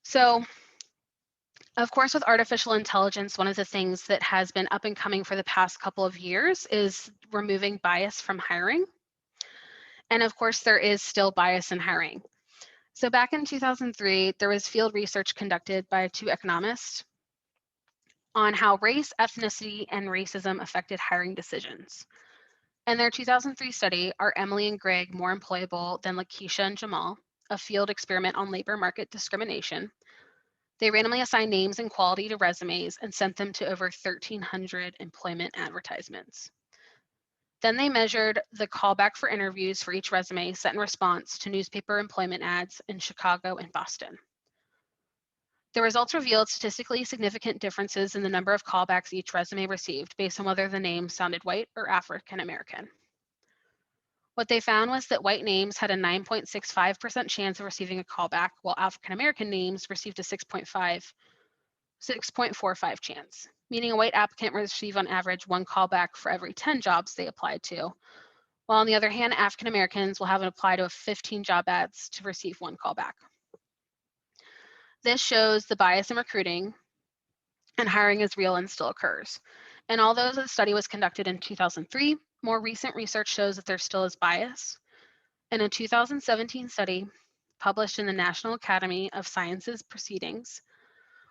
So, of course, with artificial intelligence, one of the things that has been up and coming for the past couple of years is removing bias from hiring. And of course, there is still bias in hiring. So back in 2003, there was field research conducted by two economists on how race, ethnicity, and racism affected hiring decisions. In their 2003 study, Are Emily and Greg more employable than Lakeisha and Jamal? A field experiment on labor market discrimination. They randomly assigned names and quality to resumes and sent them to over 1,300 employment advertisements. Then they measured the callback for interviews for each resume sent in response to newspaper employment ads in Chicago and Boston. The results revealed statistically significant differences in the number of callbacks each resume received based on whether the name sounded white or African American. What they found was that white names had a 9.65% chance of receiving a callback, while African American names received a 6.45 chance, meaning a white applicant received on average one callback for every 10 jobs they applied to, while on the other hand, African Americans will have to apply to 15 job ads to receive one callback. This shows the bias in recruiting and hiring is real and still occurs. And although the study was conducted in 2003, more recent research shows that there still is bias. In a 2017 study published in the National Academy of Sciences Proceedings,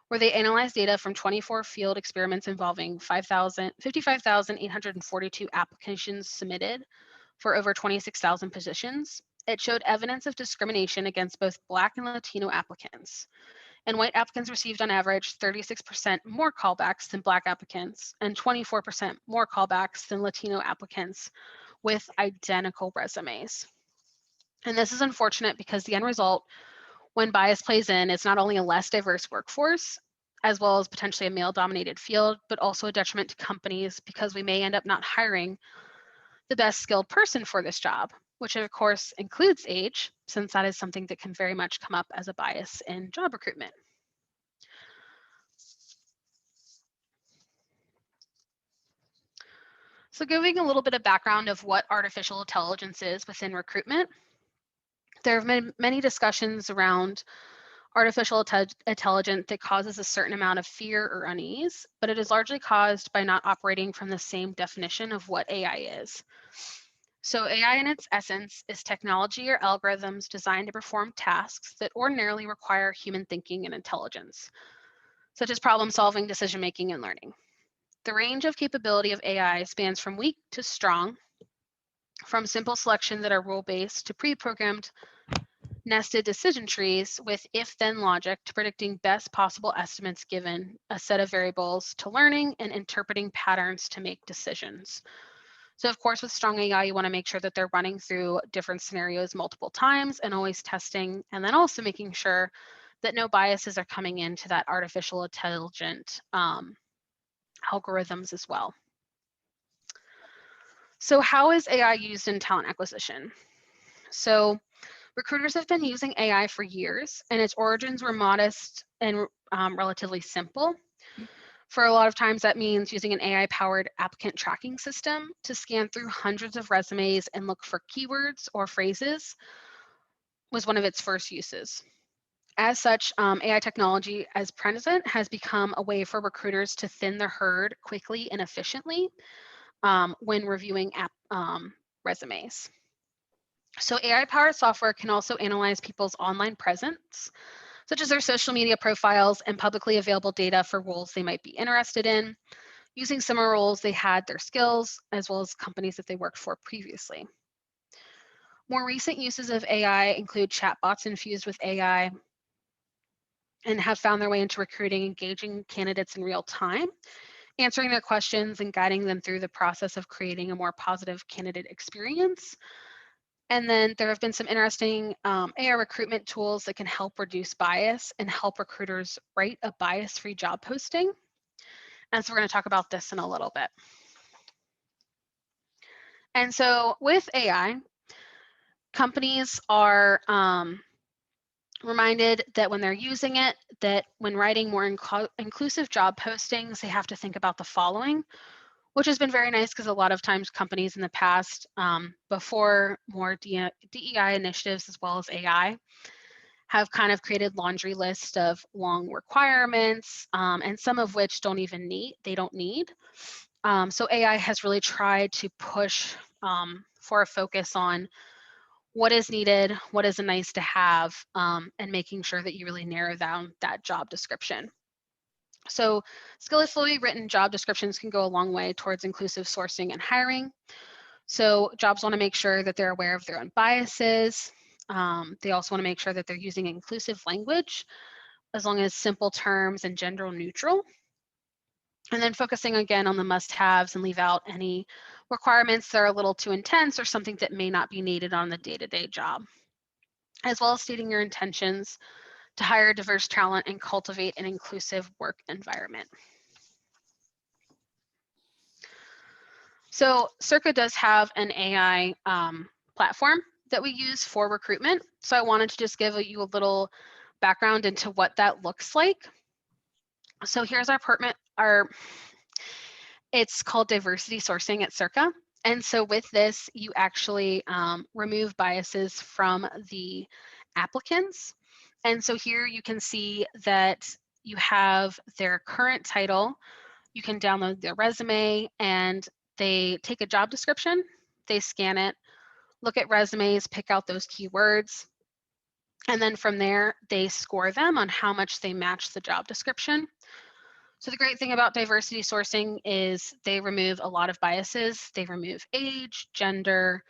where they analyzed data from 24 field experiments involving 55,842 applications submitted for over 26,000 positions, it showed evidence of discrimination against both Black and Latino applicants. And white applicants received on average 36% more callbacks than Black applicants and 24% more callbacks than Latino applicants with identical resumes. And this is unfortunate because the end result, when bias plays in, is not only a less diverse workforce, as well as potentially a male-dominated field, but also a detriment to companies because we may end up not hiring the best skilled person for this job, which of course includes age, since that is something that can very much come up as a bias in job recruitment. So giving a little bit of background of what artificial intelligence is within recruitment, there have been many discussions around artificial intelligence that causes a certain amount of fear or unease, but it is largely caused by not operating from the same definition of what AI is. So AI in its essence is technology or algorithms designed to perform tasks that ordinarily require human thinking and intelligence, such as problem solving, decision making, and learning. The range of capability of AI spans from weak to strong, from simple selection that are rule-based to pre-programmed nested decision trees with if-then logic to predicting best possible estimates given a set of variables to learning and interpreting patterns to make decisions. So of course, with strong AI, you want to make sure that they're running through different scenarios multiple times and always testing, and then also making sure that no biases are coming into that artificial intelligent algorithms as well. So how is AI used in talent acquisition? So recruiters have been using AI for years, and its origins were modest and relatively simple. For a lot of times, that means using an AI-powered applicant tracking system to scan through hundreds of resumes and look for keywords or phrases was one of its first uses. As such, AI technology as present has become a way for recruiters to thin the herd quickly and efficiently when reviewing resumes. So AI-powered software can also analyze people's online presence, such as their social media profiles and publicly available data for roles they might be interested in, using similar roles they had their skills, as well as companies that they worked for previously. More recent uses of AI include chatbots infused with AI and have found their way into recruiting, engaging candidates in real time, answering their questions and guiding them through the process of creating a more positive candidate experience. And then there have been some interesting AI recruitment tools that can help reduce bias and help recruiters write a bias-free job posting. And so we're going to talk about this in a little bit. And so with AI, companies are reminded that when they're using it, that when writing more inclusive job postings, they have to think about the following, which has been very nice because a lot of times companies in the past, before more DEI initiatives as well as AI, have kind of created laundry list of long requirements, and some of which they don't need. So AI has really tried to push for a focus on what is needed, what is a nice to have, and making sure that you really narrow down that job description. So skillfully written job descriptions can go a long way towards inclusive sourcing and hiring. So jobs want to make sure that they're aware of their own biases. They also want to make sure that they're using inclusive language, as long as simple terms and gender neutral. And then focusing again on the must-haves and leave out any requirements that are a little too intense or something that may not be needed on the day-to-day job, as well as stating your intentions to hire diverse talent and cultivate an inclusive work environment. So Circa does have an AI platform that we use for recruitment. So I wanted to just give you a little background into what that looks like. So here's it's called diversity sourcing at Circa. And so with this, you actually remove biases from the applicants. And so here you can see that you have their current title. You can download their resume, and they take a job description, they scan it, look at resumes, pick out those keywords, and then from there, they score them on how much they match the job description. So the great thing about diversity sourcing is they remove a lot of biases. They remove age, gender.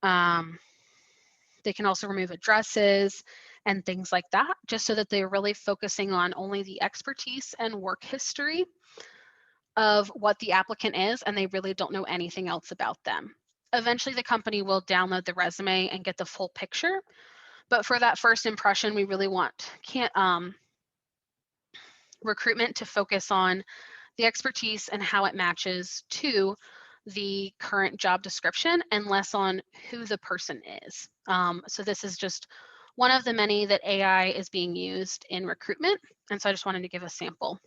They can also remove addresses and things like that, just so that they're really focusing on only the expertise and work history of what the applicant is, and they really don't know anything else about them. Eventually, the company will download the resume and get the full picture. But for that first impression, we really want recruitment to focus on the expertise and how it matches to the current job description and less on who the person is. So this is just one of the many that AI is being used in recruitment. And so I just wanted to give a sample.